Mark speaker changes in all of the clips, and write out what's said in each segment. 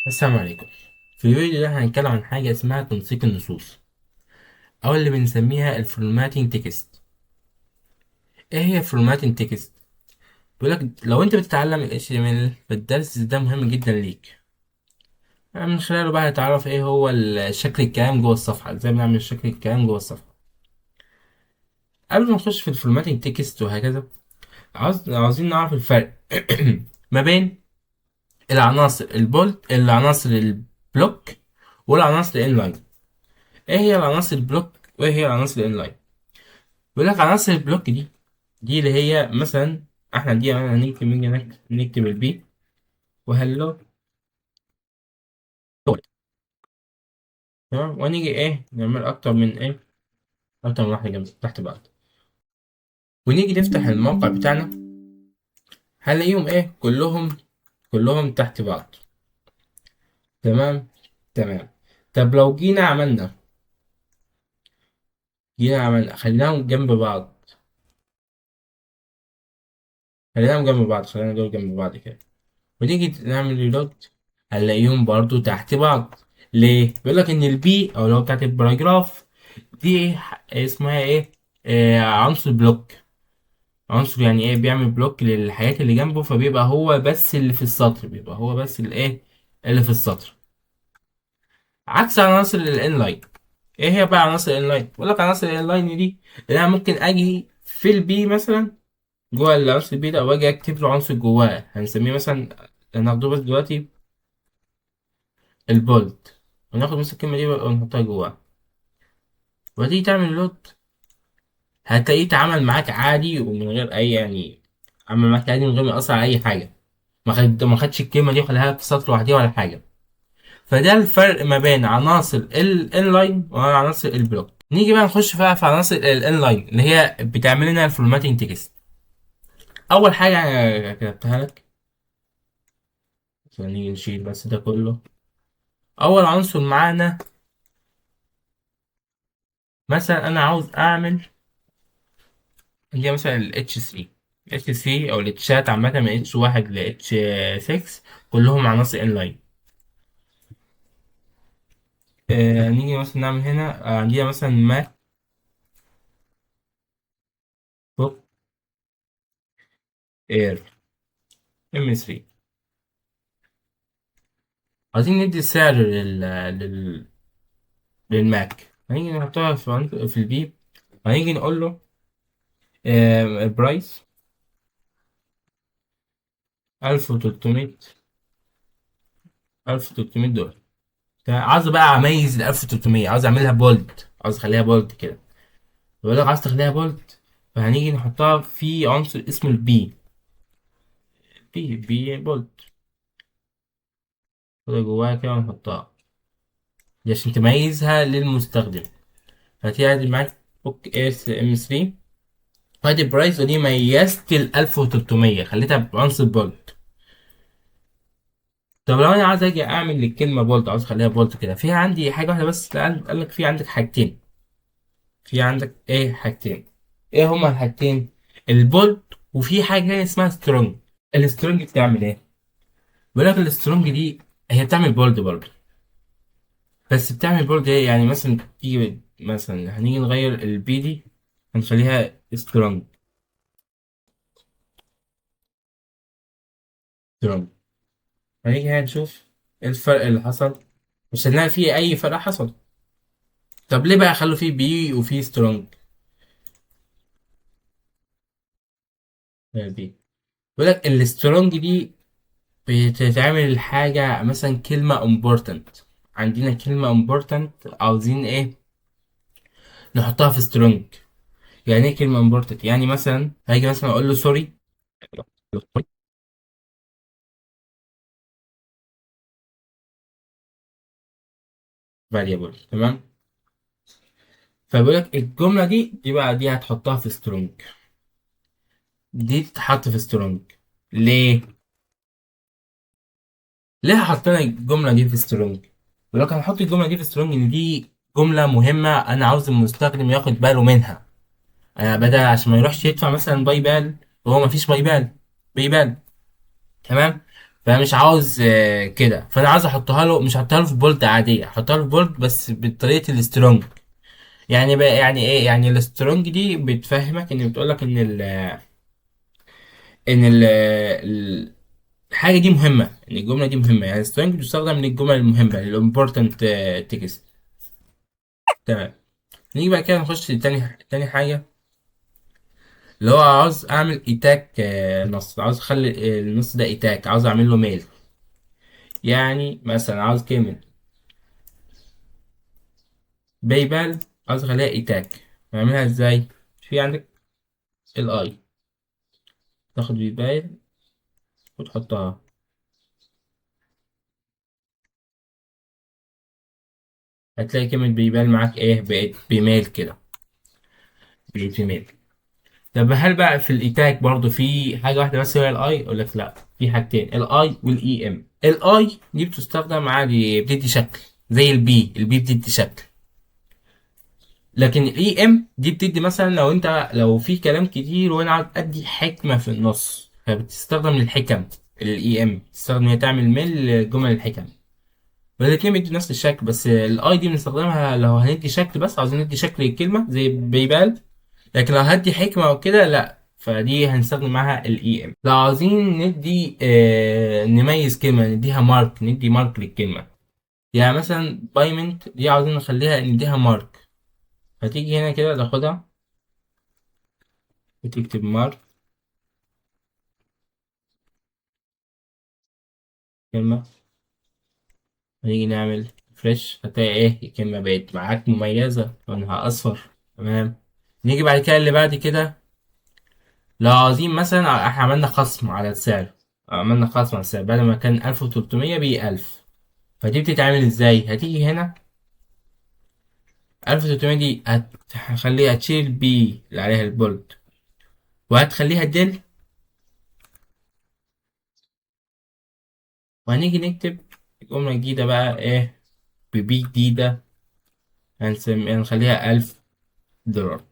Speaker 1: السلام عليكم. في الفيديو ده هنتكلم عن حاجة اسمها تنسيق النصوص أو اللي بنسميها الفورماتينج تكست. إيه هي الفورماتينج تكست؟ بيقولك لو أنت بتتعلم ال HTML فالدرس ده مهم جدا ليك. من خلاله بقى هتعرف إيه هو الشكل الكلام جوه الصفحة، إزاي بنعمل شكل الكلام جوه الصفحة. قبل ما نخش في الفورماتينج تكست وهكذا، عاوزين نعرف الفرق ما بين العناصر العناصر البلوك والعناصر الانلاين. ايه هي العناصر البلوك وايه هي العناصر الانلاين؟ بيقول لك عناصر البلوك دي اللي هي مثلا احنا دي نكتب البي وهلو. تمام، ونيجي ايه نعمل اكتر من واحده جنب تحت بعض، ونيجي نفتح الموقع بتاعنا هنلاقيهم ايه كلهم تحت بعض. تمام. تمام. طب لو جينا عملنا خليناهم جنب بعض، خلينا دول جنب بعض كده، ونيجي نعمل ريلود هنلاقيهم برضو تحت بعض. ليه؟ بيقول لك ان البي او لو بتاعت الباراجراف دي اسمها ايه؟ عنصر بلوك. عنصر يعني ايه؟ بيعمل بلوك للحاجات اللي جنبه، فبيبقى هو بس اللي في السطر، بيبقى هو بس اللي في السطر. عكس عناصر الانلاين. ايه هي بقى عناصر الانلاين؟ بيقول لك عناصر الانلاين دي اللي انا ممكن اجي في البي مثلا، جوه العنصر البي ده، واجي اكتب له عنصر جواه هنسميه مثلا، هناخده بس دلوقتي البولد، وناخد مثلا الكلمة دي بقى ونحطها جواه، وتيجي تعمل لود هتلاقيه اتعامل معاك عادي ومن غير أي عمل معاك عادي من غير ما يأثر على أي حاجة. ما خدش الكلمة دي وخلاها في سطر لوحدها ولا حاجة. فده الفرق ما بين عناصر الانلاين وعناصر البلوك. نيجي بقى نخش بقى في عناصر الانلاين اللي هي بتعمل لنا الفورماتنج تكست. أول حاجة أنا كتبتها لك، نيجي نشيل بس ده كله. أول عنصر معانا مثلا أنا عاوز أعمل اللي هي مثلا ال H3. H3 أو الاتشات عامة من H1 ل H6 كلهم عناصر inline. نيجي مثلا نعمل هنا، عندنا مثلا ماك بوك اير M3. عايزين ندي سعر للماك، هنيجي نحطها في البيب، هنيجي نقول له البرايس 1300 $1300. عاوز بقى اميز ال 1300، عاوز اعملها بولد، عاوز اخليها بولد كده. بيقول لك عاوز تخليها بولد، فهنيجي نحطها في عنصر اسمه البي. بي بولد كده جواها كده ونحطها دي عشان تميزها للمستخدم. هتلاقي معاك بوك اس ام 3، وادي برايس، ودي ميزت ال 1300 خليتها بعنصر بولد. طب لو انا عايز اجي اعمل الكلمه بولد، عاوز اخليها بولد كده، في عندي حاجه واحده بس. قال لك في عندك حاجتين، في عندك ايه حاجتين، ايه هما الحاجتين؟ البولد، وفي حاجه اسمها سترونج. السترونج بتعمل ايه؟ بيقول لك السترونج دي هي بتعمل بولد برضه، بس بتعمل بولد ايه؟ يعني مثلا تيجي مثلا هنيجي نغير البي دي، هنخليها سترونج. سترونج. هنيجي هنشوف ايه الفرق اللي حصل، مش هنلاقي فيه اي فرق حصل. طب ليه بقى خلوا فيه بي وفيه سترونج؟ بي. بيقول لك السترونج دي بتتعمل حاجة مثلا كلمة important، عندنا كلمة important عاوزين ايه نحطها في سترونج. يعني ايه كلمة important؟ يعني مثلا هاجي مثلا اقول له سوري variable. تمام. فبيقول لك الجملة دي بقى دي هتحطها في سترونج، دي تتحط في سترونج. ليه؟ ليه حطينا الجملة دي في سترونج؟ بيقول لك هنحط الجملة دي في سترونج ان دي جملة مهمة، انا عاوز المستخدم ياخد باله منها. انا بدل عشان ما يروحش يدفع مثلا باي بال وهو ما فيش باي بال. تمام. فانا مش عاوز كده، فانا عاوز احطها له، مش احطها له في بولد عاديه، احطها له في بولد بس بطريقه السترونج. يعني بقى يعني ايه؟ يعني السترونج دي بتفهمك ان بتقولك ان الحاجه دي مهمه، ان الجمله دي مهمه. يعني السترونج بتستخدم للجمل المهمه، الامبورتنت تكست. تمام. نيجي بقى كده نخش تاني حاجه، اللي هو عاوز اعمل ايتاك نص، عاوز اخلي النص ده ايتاك، عاوز اعمل له ميل. يعني مثلا عاوز كلمه باي بال، عاوز اخليها ايتاك. نعملها ازاي؟ في عندك الاي، تاخد باي بال وتحطها، هتلاقي كلمة بيبال معاك ايه؟ بقت بيميل كده، بقت بيميل. طب هل بقى في الايتاك برضو في حاجة واحدة بس هي الاي؟ اقول لك لا، في حاجتين، الاي والاي ام. الاي دي بتستخدم عادي، بتدي شكل زي البي بتدي شكل. لكن الاي ام دي بتدي مثلا لو انت، لو في كلام كتير وانا عاوز ادي حكمة في النص، فبتستخدم للحكم. الاي ام تستخدم هي تعمل ميل جمل الحكم. والاتنين بيدوا نفس الشكل، بس الاي دي بنستخدمها لو هندي شكل بس، عاوزين ندي شكل الكلمة زي بيبال. لكن لو هدي حكمة وكده لا، فدي هنستخدم معاها الاي ام. لو عاوزين ندي نميز كلمة، نديها مارك، ندي مارك للكلمة. يعني مثلا بايمنت دي عاوزين نخليها نديها مارك، فتيجي هنا كده تاخدها وتكتب مارك كلمة، ونيجي نعمل فريش، هتلاقي ايه؟ الكلمة بقت معاك مميزة، لونها أصفر. تمام. نيجي بعد كده اللي بعد كده، لو عاوزين مثلا احنا عملنا خصم على السعر، عملنا خصم على السعر، بدل ما كان 1300 بقي 1000. فدي بتتعمل ازاي؟ هتيجي هنا 1300 دي هتخليها تشيل بي اللي عليها البولد، وهتخليها دل، وهنيجي نكتب جملة جديدة بقى ايه؟ ببي جديدة، هنخليها $1000،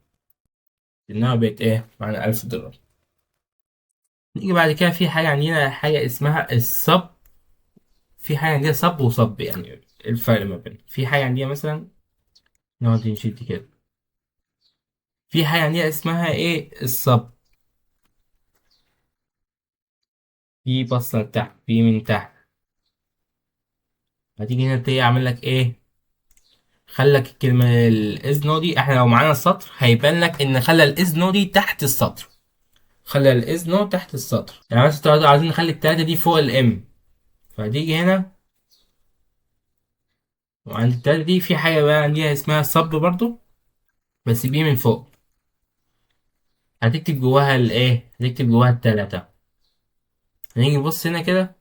Speaker 1: إنها بقت ايه؟ معنى $1000. نيجي بعد كده في حاجة عندنا، حاجة اسمها الصب. في حاجة عندنا صب وصب، يعني الفرق ما بينهم. في حاجة عندنا مثلا، نقعد نشيل دي كده، في حاجة عندنا اسمها ايه؟ الصب. في بصة تحت، في من تحت، هتيجي هنا تيجي اعمل لك ايه؟ خلك الكلمة الاذ نو دي، احنا لو معانا السطر هيبان لك ان خلى الاذ نو دي تحت السطر، خلى الاذ نو تحت السطر. يعني مثلا عايزين نخلي التلاتة دي فوق الام، فهتيجي هنا وعند التلاتة دي في حاجة بقى عندنا اسمها صب برضو، بس بي من فوق. هتكتب جواها الايه؟ هتكتب جواها التلاتة. هنيجي نبص هنا كده،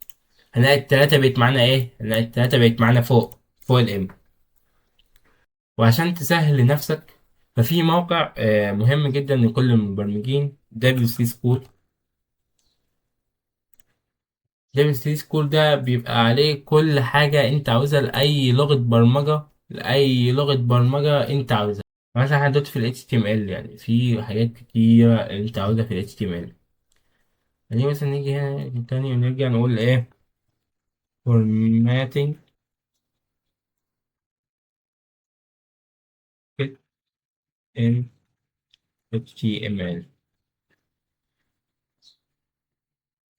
Speaker 1: هنلاقي التلاتة بقت معانا ايه؟ هنلاقي التلاتة بقت معانا فوق الام. وعشان تسهل لنفسك، ففي موقع مهم جدا لكل المبرمجين، WC School. WC School ده بيبقى عليه كل حاجة انت عاوزها لأي لغة برمجة، لأي لغة برمجة انت عاوزها. مثلا احنا دلوقتي في ال HTML، يعني في حاجات كتيرة انت عاوزها في ال HTML. يعني مثلا نيجي هنا تاني ونرجع نقول ايه؟ formatting in HTML.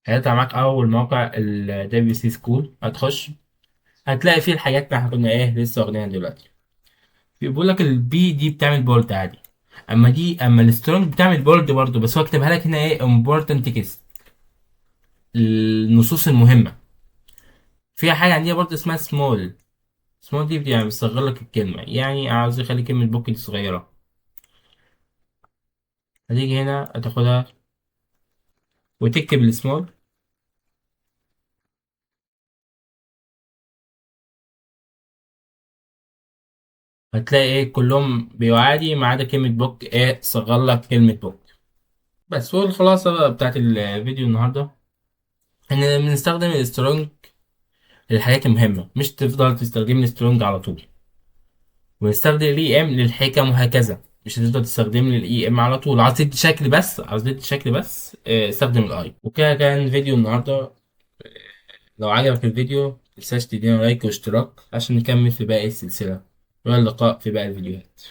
Speaker 1: هيطلع معاك أول موقع ال WC School، هتخش هتلاقي فيه الحاجات اللي احنا كنا ايه لسه واخدينها دلوقتي. بيقول لك البي دي بتعمل بولد عادي، اما السترونج بتعمل بولد برضه، بس هو كاتبها لك هنا ايه؟ important text، النصوص المهمة. فيها حاجة عندنا برضه اسمها سمول. سمول دي يعني بتصغر لك الكلمة، يعني عاوز اخلي كلمة بوك دي صغيرة، هتيجي هنا هتاخدها وتكتب السمول، هتلاقي ايه؟ كلهم بيعادي ما عدا كلمة بوك، ايه؟ صغر لك كلمة بوك. بس هو الخلاصة بقى بتاعت الفيديو النهاردة، ان بنستخدم السترونج للحاجات المهمة، مش تفضل تستخدم السترونج على طول. ونستخدم الاي ام للحكم وهكذا، مش هتفضل تستخدم الاي ام على طول. عاوز تدي شكل بس، استخدم الاي. وكده كان فيديو النهارده. لو عجبك الفيديو متنساش تدينا لايك واشتراك عشان نكمل في باقي السلسلة، والى اللقاء في باقي الفيديوهات.